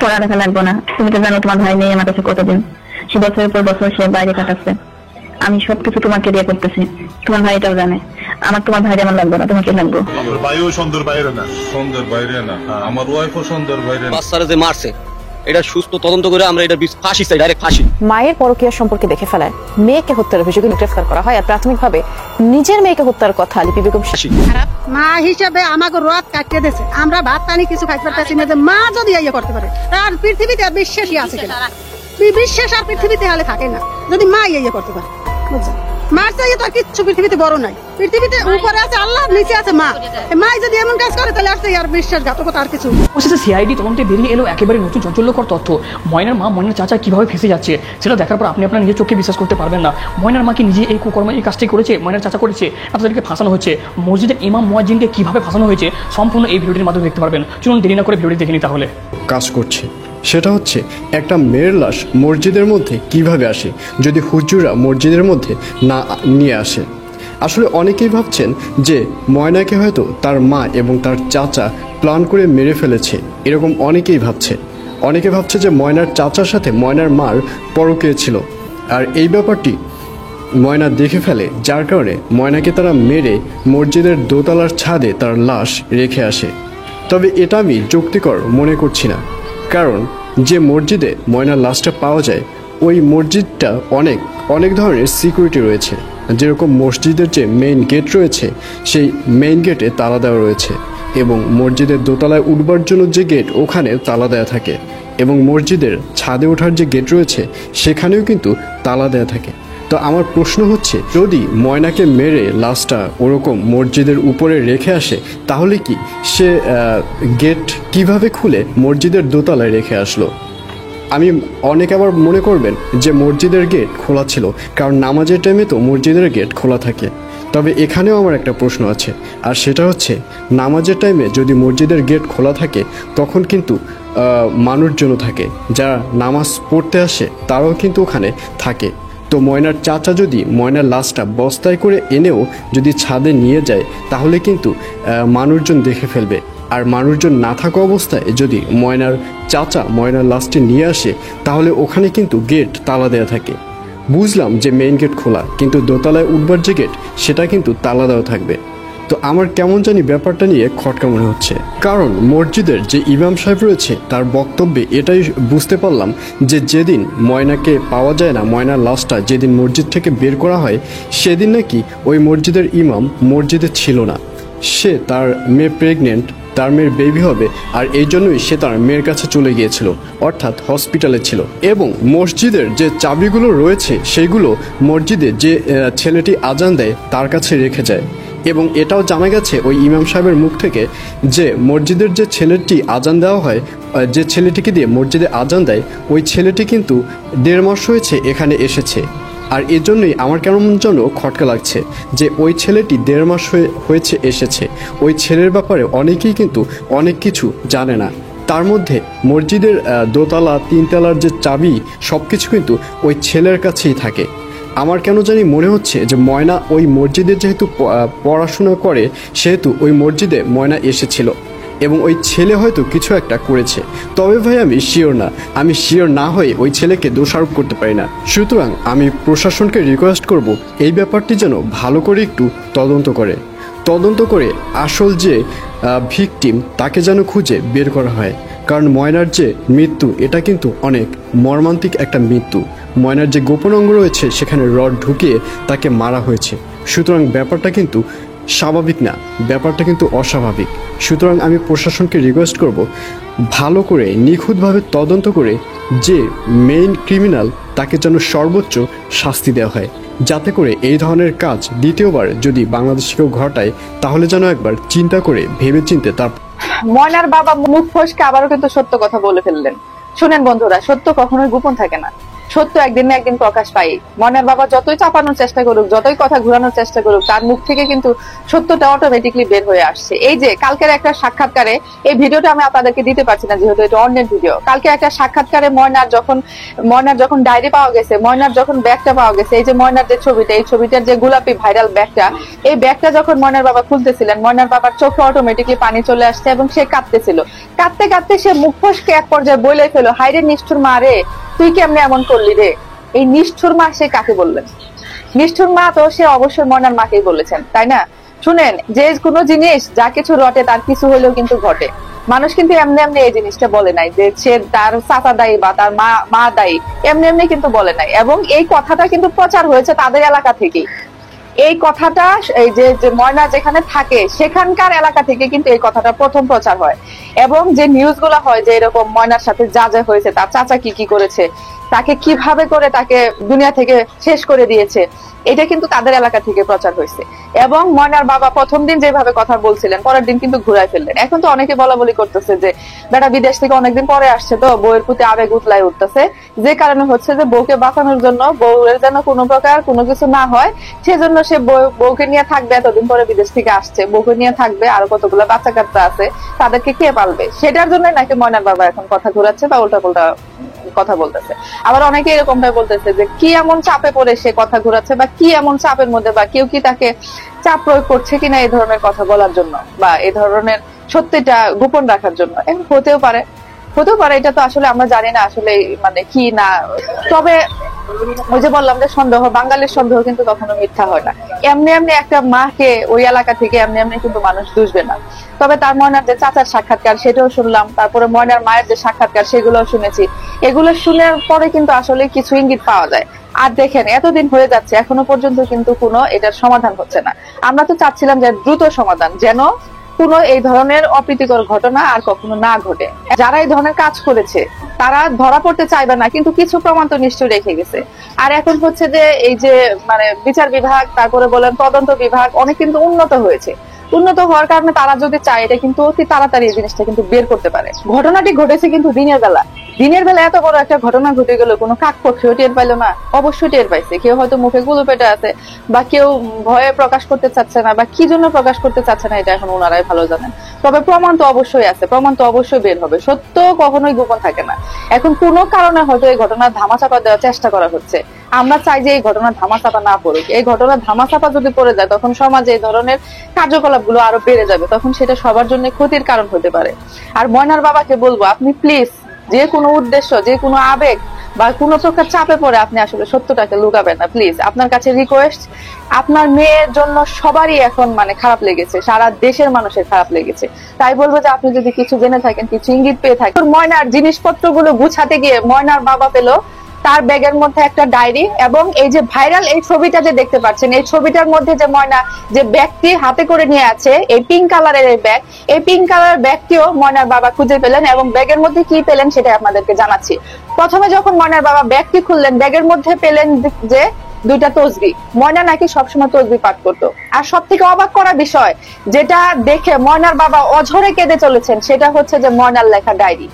পড়ালেখা লাগবে না, তুমি তো জানো তোমার ভাই নেই আমার কাছে কতদিন, সে বছরের পর বছর সে বাইরে কাটাচ্ছে, আমি সবকিছু তোমাকে দিয়ে করতেছি, তোমার ভাই এটাও জানে। আমার তোমার ভাই আমার লাগবে না, তোমাকে লাগবে। আমার ভাইও সুন্দর বাইরে না, সুন্দর বাইরে না, আমার ওয়াইফও সুন্দর বাইরে না। বাচ্চারা যে মারছে এটা সুস্থ তদন্ত করে আমরা এটা ফাঁসি চাই, ডাইরেক্ট ফাঁসি। মায়ের পরকীয়া সম্পর্কে দেখে ফেলায় মেয়েকে হত্যার অভিযোগে গ্রেফতার করা হয়, আর প্রাথমিকভাবে নিজের মেয়েকে হত্যার কথা লিপি বেগম মা হিসেবে আমাকে রথ কাটিয়ে দিয়েছে, আমরা ভাত পানি কিছু খাইতে পারতেছি না, যে মা যদি ইয়ে করতে পারে তার পৃথিবীতে বিশ্বাসই আছে কিনা, বিশ্বাস আর পৃথিবীতে হলে থাকে না যদি মা ইয়ে করতে পারে, বুঝছেন? মার চাইয়ে তো আর কিচ্ছু পৃথিবীতে বড় নাই, পৃথিবীতে উপরে আছে আল্লাহ, নিচে আছে মা। মা যদি এমন কাজ করে তাহলে আর বিশ্বাসঘাতকতা আর কিছু। অবশেষে সিআইডি তদন্তে বেরিয়ে এলো একেবারে নতুন চাঞ্চল্যকর তথ্য। ময়নার মা ময়নার চাচা কিভাবে ফেঁসে যাচ্ছে সেটা দেখার পর আপনি আপনার নিজের চোখে বিশ্বাস করতে পারবেন না। ময়নার মা কি নিজে এই কুকর্ম এই কাজটি করেছে, ময়নার চাচা করেছে, আপনাদেরকে ফাঁসানো হচ্ছে। মসজিদের ইমাম মুয়াজ্জিনকে কিভাবে ফাঁসানো হয়েছে সম্পূর্ণ এই ভিডিওটির মাধ্যমে দেখতে পারবেন। চলুন দেরি না করে ভিডিওটি দেখে নিই তাহলে। কাজ করছে সেটা হচ্ছে একটা মেয়ের লাশ মসজিদের মধ্যে কিভাবে আসে যদি হুজুররা মসজিদের মধ্যে না নিয়ে আসে। আসলে অনেকেই ভাবছেন যে ময়নাকে হয়তো তার মা এবং তার চাচা প্ল্যান করে মেরে ফেলেছে, এরকম অনেকেই ভাবছে। অনেকে ভাবছে যে ময়নার চাচার সাথে ময়নার মার পরকীয়া ছিল, আর এই ব্যাপারটি ময়না দেখে ফেলে, যার কারণে ময়নাকে তারা মেরে মসজিদের দোতলার ছাদে তার লাশ রেখে আসে। তবে এটা আমি যুক্তিকর মনে করছি না, কারণ যে মসজিদে ময়নার লাশটা পাওয়া যায় ওই মসজিদটা অনেক ধরনের সিকিউরিটি রয়েছে। যেরকম মসজিদের যে মেইন গেট রয়েছে সেই মেইন গেটে তালা দেওয়া রয়েছে, এবং মসজিদের দোতলায় উঠবার জন্য যে গেট ওখানে তালা দেওয়া থাকে, এবং মসজিদের ছাদে ওঠার যে গেট রয়েছে সেখানেও কিন্তু তালা দেওয়া থাকে। তো আমার প্রশ্ন হচ্ছে, যদি ময়নাকে মেরে লাশটা ওরকম মসজিদের উপরে রেখে আসে তাহলে কি সে গেট কিভাবে খুলে মসজিদের দোতলায় রেখে আসলো? অনেকে আবার মনে করবেন যে মসজিদের গেট খোলা ছিল, কারণ নামাজের টাইমে তো মসজিদের গেট খোলা থাকে। তবে এখানেও আমার একটা প্রশ্ন আছে, আর সেটা হচ্ছে নামাজের টাইমে যদি মসজিদের গেট খোলা থাকে তখন কিন্তু মানুষজনও থাকে, যারা নামাজ পড়তে আসে তারাও কিন্তু ওখানে থাকে। তো ময়নার চাচা যদি ময়নার লাশটা বস্তায় করে এনেও যদি ছাদে নিয়ে যায় তাহলে কিন্তু মানুষজন দেখে ফেলবে, আর মানুষজন না থাকা অবস্থায় যদি ময়নার চাচা ময়নার লাশটি নিয়ে আসে তাহলে ওখানে কিন্তু গেট তালা দেওয়া থাকে। বুঝলাম যে মেইন গেট খোলা, কিন্তু দোতলায় উঠবার যে গেট সেটা কিন্তু তালা দেওয়া থাকবে। তো আমার কেমন জানি ব্যাপারটা নিয়ে খটকা মনে হচ্ছে, কারণ মসজিদের যে ইমাম সাহেব রয়েছে তার বক্তব্যে এটাই বুঝতে পারলাম যে যেদিন ময়নাকে পাওয়া যায় না, ময়নার লাশটা যেদিন মসজিদ থেকে বের করা হয় সেদিন নাকি ওই মসজিদের ইমাম মসজিদে ছিল না, সে তার মেয়ে প্রেগনেন্ট, তার মেয়ের বেবি হবে, আর এই জন্যই সে তার মেয়ের কাছে চলে গিয়েছিল, অর্থাৎ হসপিটালে ছিল। এবং মসজিদের যে চাবিগুলো রয়েছে সেইগুলো মসজিদে যে ছেলেটি আজান দেয় তার কাছে রেখে যায়। এবং এটাও জানা গেছে ওই ইমাম সাহেবের মুখ থেকে যে মসজিদের যে ছেলেটি আজান দেওয়া হয়, যে ছেলেটিকে দিয়ে মসজিদে আজান দেয়, ওই ছেলেটি কিন্তু 1.5 মাস হয়েছে এখানে এসেছে। আর এজন্যই আমার কেমন যেন খটকা লাগছে যে ওই ছেলেটি 1.5 মাস হয়েছে এসেছে, ওই ছেলের ব্যাপারে অনেকেই কিন্তু অনেক কিছু জানে না। তার মধ্যে মসজিদের দোতলা 3 তলার যে চাবি সব কিছু কিন্তু ওই ছেলের কাছেই থাকে। আমার কেন জানি মনে হচ্ছে যে ময়না ওই মসজিদে যেহেতু পড়াশোনা করে সেহেতু ওই মসজিদে ময়না এসেছিল, এবং ওই ছেলে হয়তো কিছু একটা করেছে। তবে ভাই আমি শিওর না হয়ে ওই ছেলেকে দোষারোপ করতে পারি না। সুতরাং আমি প্রশাসনকে রিকোয়েস্ট করব এই ব্যাপারটি যেন ভালো করে একটু তদন্ত করে আসল যে ভিকটিম তাকে যেন খুঁজে বের করা হয়। কারণ ময়নার যে মৃত্যু এটা কিন্তু অনেক মর্মান্তিক একটা মৃত্যু। ময়নার যে গোপন অঙ্গ রয়েছে সেখানে রড ঢুকিয়ে তাকে মারা হয়েছে। সুতরাং ব্যাপারটা কিন্তু স্বাভাবিক না, ব্যাপারটা কিন্তু অস্বাভাবিক। সুতরাং আমি প্রশাসনকে রিকোয়েস্ট করব ভালো করে নিখুঁতভাবে তদন্ত করে যে মেইন ক্রিমিনাল তাকে যেন সর্বোচ্চ শাস্তি দেওয়া হয়, যাতে করে এই ধরনের কাজ দ্বিতীয়বার যদি বাংলাদেশে কেউ ঘটায় তাহলে যেন একবার চিন্তা করে ভেবেচিন্তে তার। ময়নার বাবা মুখ ফসকে আবারও কিন্তু সত্য কথা বলে ফেললেন। শুনেন বন্ধুরা, সত্য কখনোই গোপন থাকে না। সত্য একদিন না একদিন প্রকাশ পাই। ময়নার বাবা যতই চাপানোর চেষ্টা করুক, যতই কথা ঘুরানোর চেষ্টা করুক, তার মুখ থেকে কিন্তু সত্যটা অটোমেটিকলি বের হয়ে আসছে। এই যে কালকের একটা সাক্ষাৎকারে, এই ভিডিওটা আমি আপনাদেরকে দিতে পারছি না যেহেতু এটা অন্যের ভিডিও। কালকে একটা সাক্ষাৎকারে ময়নার যখন ডায়েরি পাওয়া গেছে, ময়নার যখন ব্যাগটা পাওয়া গেছে, এই যে ময়নার যে ছবিটা, এই ছবিটার যে গোলাপি ভাইরাল ব্যাগটা, এই ব্যাগটা যখন ময়নার বাবা খুলতেছিলেন, ময়নার বাবার চোখে অটোমেটিকলি পানি চলে আসছে এবং সে কাঁদতেছিল। কাঁদতে কাঁদতে সে মুখ ফসকে এক পর্যায়ে বলে ফেলো, হায় রে নিষ্ঠুর মা রে, তুই কেমনে এমন করলি রে। এই নিষ্ঠুর মা সে কাকে বললেন? নিষ্ঠুর মা তো সে অবশ্যই ময়নার মাকেই বলেছেন, তাই না? শুনেন, যে কোনো জিনিস যা কিছু রটে তার কিছু হলেও কিন্তু ঘটে। মানুষ কিন্তু এমনি এমনি এই জিনিসটা বলে নাই যে সে তার চাচা দায়ী বা তার মা দায়ী, এমনি এমনি কিন্তু বলে নাই। এবং এই কথাটা কিন্তু প্রচার হয়েছে তাদের এলাকা থেকেই। এই কথাটা এই যে ময়না যেখানে থাকে সেখানকার এলাকা থেকে কিন্তু এই কথাটা প্রথম প্রচার হয়। এবং যে নিউজ গুলা হয় যে এরকম ময়নার সাথে যা যা হয়েছে, তার চাচা কি করেছে, তাকে কিভাবে করে তাকে দুনিয়া থেকে শেষ করে দিয়েছে, এটা কিন্তু তাদের এলাকা থেকে প্রচার হয়েছে। এবং ময়নার বাবা প্রথম দিন যেভাবে কথা বলছিলেন, পরের দিন কিন্তু ঘুরাই ফেললেন। এখন তো অনেকে বলা বলি করতেছে যে বেটা বিদেশ থেকে অনেকদিন পরে আসছে, তো বউয়ের প্রতি আবেগ উতলাই উঠতেছে, যে কারণে হচ্ছে যে বউকে বাঁচানোর জন্য, বউয়ের যেন কোনো প্রকার কোনো কিছু না হয় সেজন্য সে বউকে নিয়ে থাকবে। এতদিন পরে বিদেশ থেকে আসছে, বউকে নিয়ে থাকবে, আরো কতগুলো বাচ্চা কাচ্চা আছে, তাদেরকে কে পালবে, সেটার জন্য নাকি ময়নার বাবা এখন কথা ঘুরাচ্ছে বা উল্টা পাল্টা কথা বলতেছে। আবার অনেকে এরকমটাই বলতেছে যে কি এমন চাপে পড়ে সে কথা ঘুরাচ্ছে, বা কি এমন চাপের মধ্যে, বা কেউ কি তাকে চাপ প্রয়োগ করছে কিনা এই ধরনের কথা বলার জন্য, বা এই ধরনের সত্যিটা গোপন রাখার জন্য। হতেও পারে, এটা তো আসলে আমরা জানি না আসলে মানে কি না। তবে ওই যে বললাম যে সন্দেহ, বাঙালির সন্দেহ কিন্তু কখনো মিথ্যা হয় না। এমনি এমনি একটা মাকে ওই এলাকা থেকে এমনি এমনি কিন্তু মানুষ দুষবে না। তবে তার ময়নার যে চাচার সাক্ষাৎকার সেটাও শুনলাম, তারপরে ময়নার মায়ের যে সাক্ষাৎকার সেগুলোও শুনেছি। এগুলো শুনের পরে কিন্তু আসলে কিছু ইঙ্গিত পাওয়া যায়। আর দেখেন, এতদিন হয়ে যাচ্ছে, এখনো পর্যন্ত কিন্তু কোনো এটার সমাধান হচ্ছে না। আমরা তো চাচ্ছিলাম যে দ্রুত সমাধান, যেন কোনো এই ধরনের অপ্রীতিকর ঘটনা আর কখনো না ঘটে। যারা এই ধরনের কাজ করেছে তারা ধরা পড়তে চাইবে না, কিন্তু কিছু প্রমাণ তো নিশ্চয়ই রেখে গেছে। আর এখন হচ্ছে যে এই যে মানে বিচার বিভাগ, তারপরে বলেন তদন্ত বিভাগ অনেক কিন্তু উন্নত হয়েছে। উন্নত হওয়ার কারণে তারা যদি চায় এটা কিন্তু অতি তাড়াতাড়ি এই জিনিসটা কিন্তু বের করতে পারে। ঘটনাটি ঘটেছে কিন্তু দিনের বেলা এত বড় একটা ঘটনা ঘটে গেল, কোনো কাকপক্ষীও টের পাইলো না? অবশ্যই টের পাইছে। কেউ হয়তো মুখে কুলু পেটে আছে, বা কেউ ভয়ে প্রকাশ করতে চাচ্ছে না, বা কি জন্য প্রকাশ করতে চাচ্ছে না এটা এখন ওনারাই ভালো জানেন। তবে প্রমাণ তো অবশ্যই আছে, প্রমাণ তো অবশ্যই বের হবে। সত্য কখনোই গোপন থাকে না। এখন কোনো কারণে হয়তো এই ঘটনার ধামাচাপা দেওয়ার চেষ্টা করা হচ্ছে। আমরা চাই যে এই ঘটনা ধামাচাপা না পড়ুক। এই ঘটনা ধামাচাপা যদি পড়ে যায় তখন সমাজে এই ধরনের কার্যকলাপ গুলো আরো বেড়ে যাবে, তখন সেটা সবার জন্য ক্ষতির কারণ হতে পারে। আর ময়নার বাবাকে বলবো, আপনি প্লিজ যে কোনো উদ্দেশ্য, যে কোনো আবেগ বা কোনো প্রকার চাপে পড়ে আপনি আসলে সত্যটাকে লুকাবেন না, প্লিজ। আপনার কাছে রিকোয়েস্ট, আপনার মেয়ের জন্য সবারই এখন মানে খারাপ লেগেছে, সারা দেশের মানুষের খারাপ লেগেছে। তাই বলবো যে আপনি যদি কিছু জেনে থাকেন, কিছু ইঙ্গিত পেয়ে থাকেন। ময়নার জিনিসপত্রগুলো গুছাতে গিয়ে ময়নার বাবা পেলো তার ব্যাগের মধ্যে একটা ডায়েরি, এবং এই যে ভাইরাল এই ছবিটা যে দেখতে পাচ্ছেন, এই ছবিটার মধ্যে যে ময়না যে ব্যাগটি হাতে করে নিয়ে আছে, এই পিঙ্ক কালারের এই ব্যাগ, এই পিঙ্ক কালারের ব্যাগটিও ময়নার বাবা খুঁজে পেলেন। এবং ব্যাগের মধ্যে কি পেলেন সেটা আপনাদেরকে জানাচ্ছি। প্রথমে যখন ময়নার বাবা ব্যাগটি খুললেন, ব্যাগের মধ্যে পেলেন যে দুইটা তসবিহ। ময়না নাকি সবসময় তসবিহ পাঠ করতো। আর সব থেকে অবাক করা বিষয়, যেটা দেখে ময়নার বাবা অঝরে কেঁদে চলেছেন, সেটা হচ্ছে যে ময়নার লেখা ডায়েরি।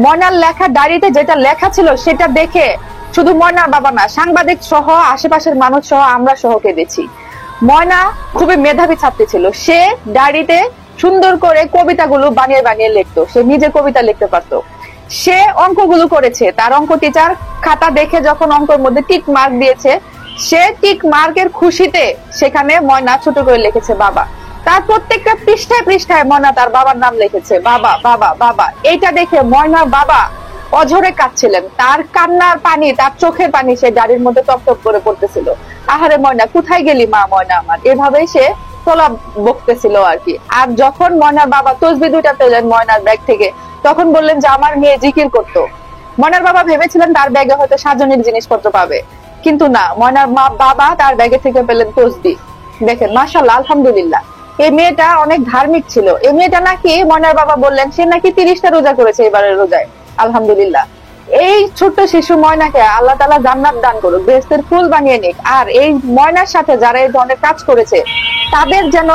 ময়নার লেখা ডায়েরিতে যেটা লেখা ছিল সেটা দেখে শুধু ময়নার বাবা না, সাংবাদিক সহ, আশেপাশের মানুষ সহ, আমরা সহ কেঁদেছি। ময়না খুবই মেধাবী ছাত্রী ছিল। সে ডায়েরিতে সুন্দর করে কবিতাগুলো বানিয়ে বানিয়ে লিখতো। সে নিজে কবিতা লিখতে পারতো। সে অঙ্কগুলো করেছে। তার অঙ্ক টিচার খাতা দেখে যখন অঙ্কের মধ্যে টিক মার্ক দিয়েছে, সে টিক মার্কের খুশিতে সেখানে ময়না ছোট করে লিখেছে বাবা। তার প্রত্যেকটা পৃষ্ঠায় পৃষ্ঠায় ময়না তার বাবার নাম লিখেছে, বাবা বাবা বাবা। এইটা দেখে ময়নার বাবা অঝরে কাঁদছিলেন। তার কান্নার পানি, তার চোখের পানি সে ডায়েরির মধ্যে টপটপ করে পড়তেছিল। আহারে ময়না, কোথায় গেলি মা, ময়না আমার, এভাবেই সে প্রলাপ বকতেছিল আর কি। আর যখন ময়নার বাবা তসবিহ দুইটা পেলেন ময়নার ব্যাগ থেকে, তখন বললেন যে আমার মেয়ে জিকির করতো। ময়নার বাবা ভেবেছিলেন তার ব্যাগে হয়তো সাজনের জিনিসপত্র পাবে, কিন্তু না, ময়নার বাবা তার ব্যাগে থেকে পেলেন তসবিহ। দেখেন, মাশাআল্লাহ, আলহামদুলিল্লাহ। এই মেয়েটা অনেক ধার্মিক ছিল। এই মেয়েটা নাকি ময়নার বাবা বললেন সে নাকি 30টা রোজা করেছে এবারের রোজায়। আলহামদুলিল্লাহ। এই ছোট্ট শিশু ময়নাকে আল্লাহ তাআলা জান্নাত দান করুক, বেহেশতের ফুল বানিয়ে নিক। আর এই ময়নার সাথে যারা এই ধরনের কাজ করেছে তাদের যেন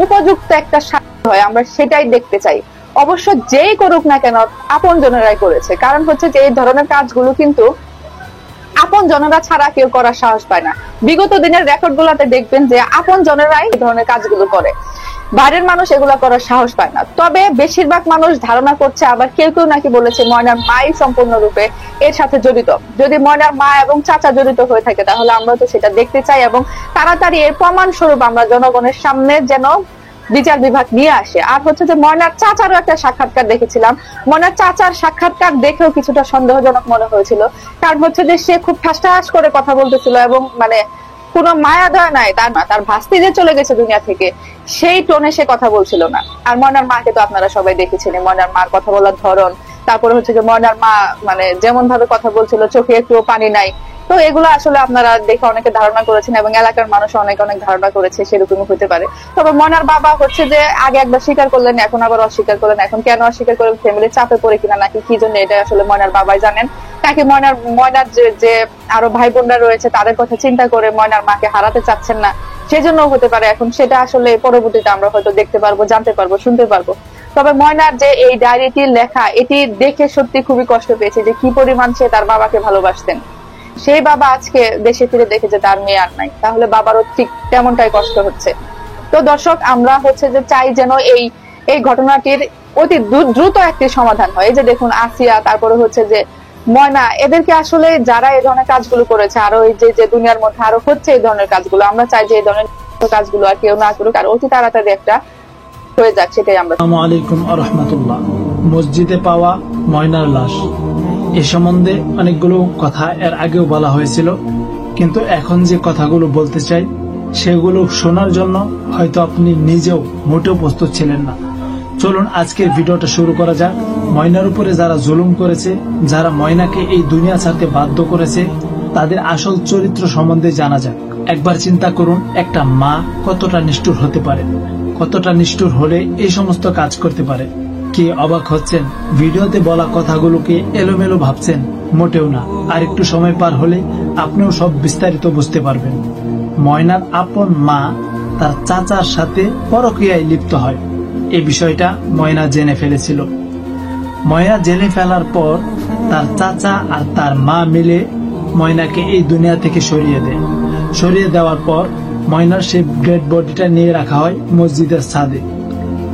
উপযুক্ত একটা শাস্তি হয়, আমরা সেটাই দেখতে চাই। অবশ্য যেই করুক না কেন আপনজনেরাই করেছে। কারণ হচ্ছে যে এই ধরনের কাজগুলো কিন্তু আপন জনেরা ছাড়া কেউ করার সাহস পায় না। বিগত দিনের রেকর্ড গুলাতে দেখবেন যে আপন জনেরাই এই ধরনের কাজগুলো করে, বাইরের মানুষ এগুলা করার সাহস পায় না। তবে বেশিরভাগ মানুষ ধারণা করছে, আবার কেউ কেউ নাকি বলেছে ময়নার মাই সম্পূর্ণরূপে এর সাথে জড়িত। যদি ময়নার মা এবং চাচা জড়িত হয়ে থাকে তাহলে আমরা তো সেটা দেখতে চাই এবং তাড়াতাড়ি এর প্রমাণ স্বরূপ আমরা জনগণের সামনে যেন বিচার বিভাগ নিয়ে আসে। আর হচ্ছে যে ময়নার চাচারও একটা সাক্ষাৎকার দেখেছিলাম, ময়নার চাচার সাক্ষাৎকার দেখেও কিছুটা সন্দেহজনক মনে হয়েছিল। কারণ হচ্ছে যে সে খুব ঠাস করে কথা বলতেছিল এবং মানে কোনো মায়া দয়া নাই তার না, তার ভাস্তি যে চলে গেছে দুনিয়া থেকে সেই টোনে সে কথা বলছিল না। আর ময়নার মাকে তো আপনারা সবাই দেখেছিলেন, ময়নার মার কথা বলার ধরন, তারপরে হচ্ছে যে ময়নার মা মানে যেমন ভাবে কথা বলছিল, চোখে একটু পানি নাই। তো এগুলো আসলে আপনারা দেখে অনেকে ধারণা করেছেন এবং এলাকার মানুষ অনেক ধারণা করেছে সেরকমই হতে পারে। তবে ময়নার বাবা হচ্ছে যে আগে একবার স্বীকার করলেন, এখন আবার অস্বীকার করলেন। এখন কেন অস্বীকার করলেন, ফ্যামিলির চাপে পড়ে কিনা নাকি কি জন্য, এটা আসলে ময়নার বাবাই জানেন। নাকি ময়নার যে আরো ভাই বোনরা রয়েছে তাদের কথা চিন্তা করে ময়নার মাকে হারাতে চাচ্ছেন না, সেজন্য হতে পারে। এখন সেটা আসলে পরবর্তীতে আমরা হয়তো দেখতে পারবো, জানতে পারবো, শুনতে পারবো। তবে ময়নার যে এই ডায়েরিটি লেখা, এটি দেখে সত্যি খুবই কষ্ট পেয়েছে যে কি পরিমাণ সে তার বাবাকে ভালোবাসতেন। সেই বাবা আজকে দেশে ফিরে দেখে যে তার মেয়ে আর নাই, তাহলে বাবারও ঠিক তেমনটাই কষ্ট হচ্ছে। তো দর্শক, আমরা হচ্ছে যে চাই যেন এই ঘটনাটির অতি দ্রুত একটি সমাধান হয়। এই যে দেখুন আসিয়া, তারপরে হচ্ছে যে ময়না, এদেরকে আসলে যারা এই ধরনের কাজগুলো করেছে, আরো এই যে দুনিয়ার মধ্যে আরো হচ্ছে এই ধরনের কাজগুলো, আমরা চাই যে এই ধরনের কাজগুলো আর কেউ না করুক, আর অতি তাড়াতাড়ি একটা হয়ে যাক, সেটাই আমরা। আসসালামু আলাইকুম ওয়া রাহমাতুল্লাহ। মসজিদে পাওয়া ময়নার লাশ, এ সম্বন্ধে অনেকগুলো কথা এর আগেও বলা হয়েছিল, কিন্তু এখন যে কথাগুলো বলতে চাই সেগুলো শোনার জন্য হয়তো আপনি নিজেও মোটেও প্রস্তুত ছিলেন না। চলুন আজকের ভিডিওটা শুরু করা যাক। ময়নার উপরে যারা জুলুম করেছে, যারা ময়নাকে এই দুনিয়া ছাড়তে বাধ্য করেছে, তাদের আসল চরিত্র সম্বন্ধে জানা যাক। একবার চিন্তা করুন, একটা মা কতটা নিষ্ঠুর হতে পারে, কতটা নিষ্ঠুর হলে এই সমস্ত কাজ করতে পারে। কি অবাক হচ্ছেন? ভিডিওতে বলা কথাগুলোকে এলোমেলো ভাবছেন? মোটেও না। আর একটু সময় পার হলে আপনিও সব বিস্তারিত বুঝতে পারবেন। ময়নার আপন মা তার চাচার সাথে পরকীয়ায় লিপ্ত হয়, এই বিষয়টা ময়না জেনে ফেলেছিল। ময়না জেনে ফেলার পর তার চাচা আর তার মা মিলে ময়নাকে এই দুনিয়া থেকে সরিয়ে দেয়। সরিয়ে দেওয়ার পর ময়নার সেই ডেড বডিটা নিয়ে রাখা হয় মসজিদের ছাদে।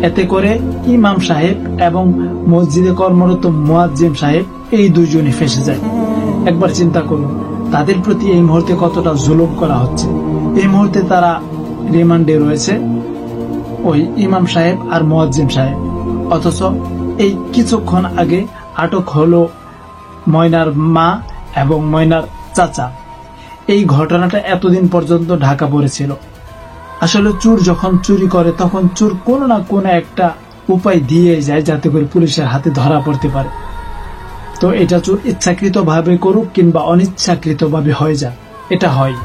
এতে করে ইমাম সাহেব এবং মসজিদে কর্মরত মুয়াজ্জিম সাহেব এই দুজনই ফেঁসে যায়। একবার চিন্তা করুন তাদের প্রতি এই মুহূর্তে কতটা জুলুম করা হচ্ছে। এই মুহূর্তে তারা রিমান্ডে রয়েছে, ওই ইমাম সাহেব আর মুয়াজ্জিম সাহেব। অথচ এই কিছুক্ষণ আগে আটক হলো ময়নার মা এবং ময়নার চাচা। এই ঘটনাটা এতদিন পর্যন্ত ঢাকা পড়েছিল। আসলে চোর যখন চুরি করে তখন চোর কোনো না কোনো একটা উপায় দিয়ে যায় যাতে করে পুলিশের হাতে ধরা পড়তে পারে। তো এটা চোর ইচ্ছাকৃত ভাবে করুক কিংবা অনিচ্ছাকৃত ভাবে হয়ে যাক, এটা হয়।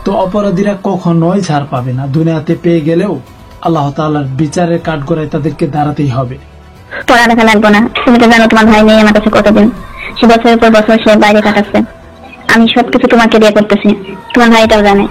তো অপরাধীরা কখনোই ছাড় পাবে না। দুনিয়াতে পেয়ে গেলেও আল্লাহ তাআলার বিচারের কাঠগড়ায় তাদেরকে দাঁড়াতেই হবে। পড়ালেখা লাগবে না, তুমি তো জানো তোমার ভাই নেই আমার কাছে কতদিন, সে বছরের পর বছর সে বাইরে কাটাচ্ছে। আমি সবকিছু তোমাকে দিয়ে করতেছি, তোমার ভাইটাও জানে।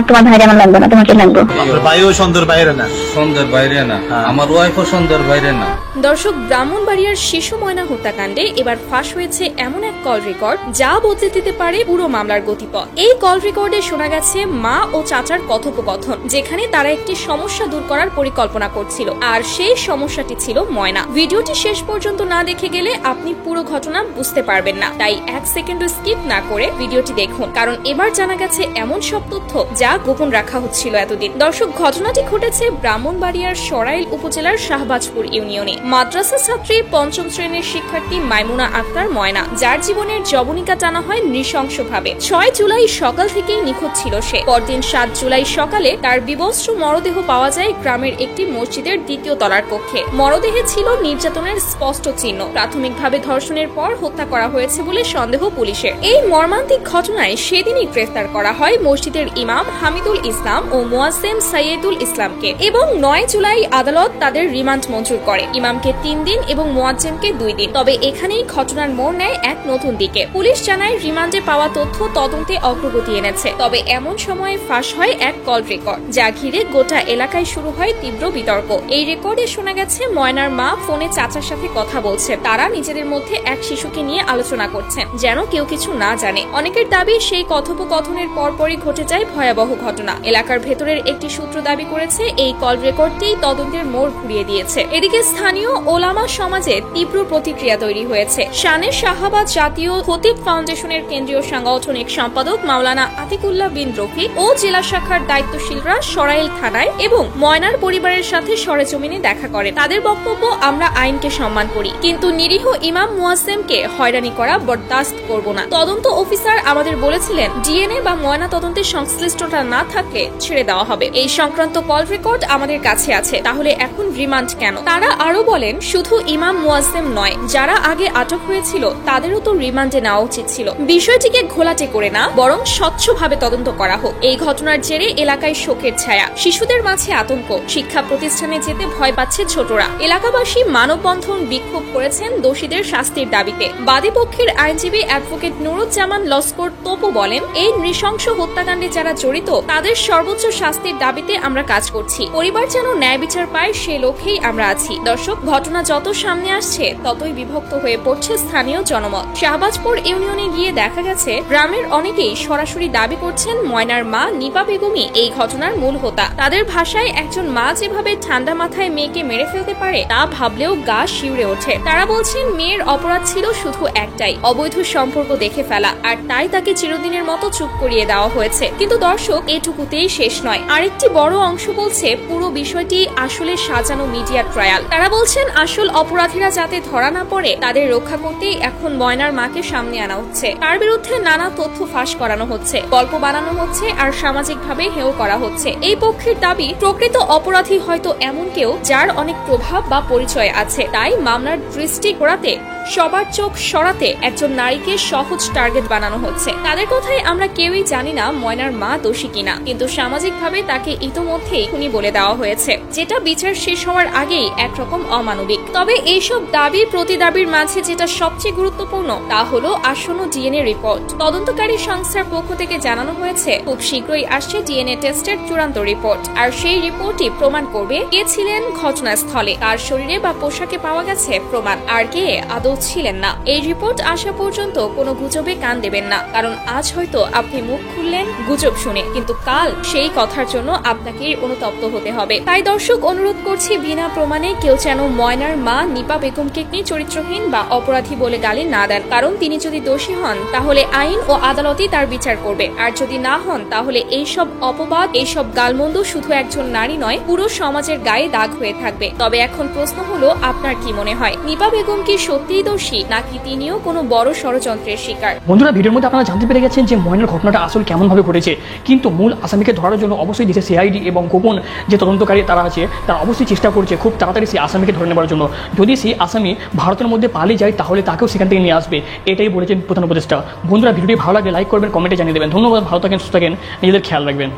তোমার ভাই আমার লাগবে না, তোমাকে লাগবে। ভাইও সন্দের বাইরে না, সন্দের বাইরে না, আমার ওয়াইফও সন্দের বাইরে না। দর্শক, ব্রাহ্মণবাড়িয়ার শিশু ময়না হত্যাকাণ্ডে এবার ফাঁস হয়েছে এমন এক কল রেকর্ড যা বদলে দিতে পারে পুরো মামলার গতিপথ। এই কল রেকর্ডে শোনা গেছে মা ও চাচার কথোপকথন, যেখানে তারা একটি সমস্যা দূর করার পরিকল্পনা করছিল, আর সেই সমস্যাটি ছিল ময়না। ভিডিওটি শেষ পর্যন্ত না দেখে গেলে আপনি পুরো ঘটনা বুঝতে পারবেন না, তাই এক সেকেন্ডও স্কিপ না করে ভিডিওটি দেখুন, কারণ এবার জানা গেছে এমন সব তথ্য যা গোপন রাখা হচ্ছিল এতদিন। দর্শক, ঘটনাটি ঘটেছে ব্রাহ্মণবাড়িয়ার সরাইল উপজেলার শাহবাজপুর ইউনিয়নে। মাদ্রাসা ছাত্রী, পঞ্চম শ্রেণীর শিক্ষার্থী মাইমুনা আক্তার ময়না, যার জীবনের যবনিকা টানা হয় নৃশংসভাবে। ৬ জুলাই সকাল থেকেই নিখোঁজ ছিল সে। পরদিন ৭ জুলাই সকালে তার বিবস্ত্র মরদেহ পাওয়া যায় গ্রামের একটি মসজিদের ২য় তলার কক্ষে। মরদেহে ছিল নির্যাতনের স্পষ্ট চিহ্ন। প্রাথমিকভাবে ধর্ষণের পর হত্যা করা হয়েছে বলে সন্দেহ পুলিশের। এই মর্মান্তিক ঘটনায় সেদিনই গ্রেফতার করা হয় মসজিদের ইমাম হামিদুল ইসলাম ও মুয়াজ্জিম সাইয়েদুল ইসলামকে, এবং ৯ জুলাই আদালত তাদের রিমান্ড মঞ্জুর করে। ইমামকে ৩ দিন এবং মুয়াজ্জিমকে ২ দিন। তবে এখানেই ঘটনার মোড় নেয় এক নতুন দিকে। পুলিশ জানায় রিমান্ডে পাওয়া তথ্য তদন্তে অগ্রগতি এনেছে। তবে এমন সময়ে ফাঁস হয় এক কল রেকর্ড, যা ঘিরে গোটা এলাকায় শুরু হয় তীব্র বিতর্ক। এই রেকর্ডে শোনা গেছে ময়নার মা ফোনে চাচার সাথে কথা বলছে। তারা নিজেদের মধ্যে এক শিশুকে নিয়ে আলোচনা করছেন, যেন কেউ কিছু না জানে। অনেকের দাবি সেই কথোপকথনের পরপরই ঘটে যায় ভয়াবহ ঘটনা। এলাকার ভেতরের একটি সূত্র দাবি করেছে এই কল রেকর্ডটি তদন্তের মোড় ঘুরিয়ে দিয়েছে। এদিকে স্থানীয় ওলামা সমাজে তীব্র প্রতিক্রিয়া তৈরি হয়েছে। শানে শাহাবাদ জাতীয় খতিব ফাউন্ডেশনের কেন্দ্রীয় সাংগঠনিক সম্পাদক মাওলানা আতিকুল্লাহ বিন রফিক ও জেলা শাখার দায়িত্বশীলরা সরাইল থানায় এবং ময়নার পরিবারের সাথে সরেজমিনে দেখা করেন। তাদের বক্তব্য, আমরা আইনকে সম্মান করি, কিন্তু নিরীহ ইমাম মুয়াজ্জেমকে হয়রানি করা বরদাস্ত করব না। তদন্ত অফিসার আমাদের বলেছিলেন ডিএনএ বা ময়না তদন্তে সংশ্লিষ্টতা না থাকলে ছেড়ে দেওয়া হবে। এই সংক্রান্ত কল রেকর্ড আমাদের কাছে আছে, তাহলে এখন রিমান্ড কেন? তারা আরো বলেন, শুধু ইমাম মুয়াজ্জেম নয়, যারা আগে আটক হয়েছিল তাদেরও তো রিমান্ডে নেওয়া উচিত ছিল। বিষয়টিকে ঘোলাটে করে না, বরং স্বচ্ছভাবে তদন্ত করা হোক। এই ঘটনার জেরে এলাকায় শোকের ছায়া, শিশুদের মাঝে আতঙ্ক, শিক্ষা প্রতিষ্ঠানে যেতে ভয় পাচ্ছে ছোটরা। এলাকাবাসী মানববন্ধন বিক্ষোভ করেছেন দোষীদের শাস্তির দাবিতে। বাদী পক্ষের আইনজীবী অ্যাডভোকেট নুরুজ্জামান লস্কর তোপো বলেন, এই নৃশংস হত্যাকাণ্ডে যারা জড়িত তাদের সর্বোচ্চ শাস্তির দাবিতে আমরা কাজ করছি। পরিবার যেন ন্যায় বিচার পায় সে লক্ষ্যেই আমরা আছি। দর্শক, ঘটনা যত সামনে আসছে ততই বিভক্ত হয়ে পড়ছে স্থানীয় জনমত। শাহবাজপুর ইউনিয়নে গিয়ে দেখা গেছে গ্রামের অনেকেই সরাসরি দাবি করছেন ময়নার মা নিপা বেগমই এই ঘটনার মূল হোতা। তাদের ভাষায়, একজন মা যেভাবে ঠান্ডা মাথায় মেয়েকে মেরে ফেলতে পারে তা ভাবলেও গা শিউরে ওঠে। তারা বলছেন মেয়ের অপরাধ ছিল শুধু একটাই, অবৈধ সম্পর্ক দেখে ফেলা, আর তাই তাকে চিরদিনের মতো চুপ করিয়ে দেওয়া হয়েছে। কিন্তু দর্শক, এটুকুতেই শেষ নয়। আরেকটি বড় অংশ বলছে পুরো বিষয়টি আসলে সাজানো মিডিয়া ট্রায়াল। তারা বলছেন আসল অপরাধীরা যাতে ধরা না পড়ে তাদের রক্ষা করতেই এখন ময়নার মাকে সামনে আনা হচ্ছে। তার বিরুদ্ধে নানা তথ্য ফাঁস করানো হচ্ছে, গল্প বানানো হচ্ছে, আর সামাজিকভাবে হেয় করা হচ্ছে। এই পক্ষের দাবি, প্রকৃত অপরাধী হয়তো এমন কেউ যার অনেক প্রভাব বা পরিচয় আছে, তাই মামলার দৃষ্টি ঘোরাতে, সবার চোখ সরাতে একজন নারীকে সহজ টার্গেট বানানো হচ্ছে। তাদের কথায় আমরা কেউই জানি না ময়নার মা দোষী কিনা, কিন্তু সামাজিকভাবে তাকে ইতোমধ্যেই খুনি বলে দেওয়া হয়েছে, যেটা বিচার শেষ হওয়ার আগেই একরকম অমানবিক। তবে এইসব দাবি প্রতিদাবির মাঝে যেটা সবচেয়ে গুরুত্বপূর্ণ তা হলো আসন্ন ডিএনএ রিপোর্ট। তদন্তকারী সংস্থার পক্ষ থেকে জানানো হয়েছে খুব শীঘ্রই আসছে ডিএনএ টেস্টের চূড়ান্ত রিপোর্ট, আর সেই রিপোর্টই প্রমাণ করবে কে ছিলেন ঘটনাস্থলে, কার শরীরে বা পোশাকে পাওয়া গেছে প্রমাণ, আর কে আদৌ ছিলেন না। এই রিপোর্ট আসা পর্যন্ত কোনো গুজবে কান দেবেন না, কারণ আজ হয়তো আপনি মুখ খুললেন গুজব শুনে, কিন্তু কাল সেই কথার জন্য আপনাকেই অনুতপ্ত হতে হবে। তাই দর্শক, অনুরোধ করছি বিনা প্রমাণে কেউ যেন ময়নার মা নিপা বেগমকে চরিত্রহীন বা অপরাধী বলে গালি না দেন, কারণ তিনি যদি দোষী হন তাহলে আইন ও আদালতই তার বিচার করবে, আর যদি না হন তাহলে এইসব অপবাদ, এইসব গালমন্দ শুধু একজন নারী নয় পুরো সমাজের গায়ে দাগ হয়ে থাকবে। তবে এখন প্রশ্ন হলো, আপনার কি মনে হয়, নিপা বেগম কি সত্যিই দোষী, নাকি তিনিও কোনো বড় ষড়যন্ত্রের শিকার? বন্ধুরা, ভিডিওর মধ্যে আপনারা জানতে পেরে গেছেন যে ময়নার ঘটনাটা আসলে কেমন ভাবে ঘটেছে, কিন্তু মূল আসামিকে ধরার জন্য অবশ্যই দেশে সিআইডি এবং গোপন যে তদন্তকারী তারা আছে তারা অবশ্যই চেষ্টা করছে খুব তাড়াতাড়ি সেই আসামিকে ধরে নেবার জন্য। যদি সেই আসামি ভারতের মধ্যে পালিয়ে যায় তাহলে তাকেও সেখান থেকে নিয়ে আসবে, এটাই বলেছেন প্রধান উপদেষ্টা। বন্ধুরা, ভিডিওটি ভালো লাগলে লাইক করবেন, কমেন্টে জানিয়ে দেবেন। ধন্যবাদ, ভালো থাকেন, সুস্থ থাকেন, নিজেদের খেয়াল রাখবেন।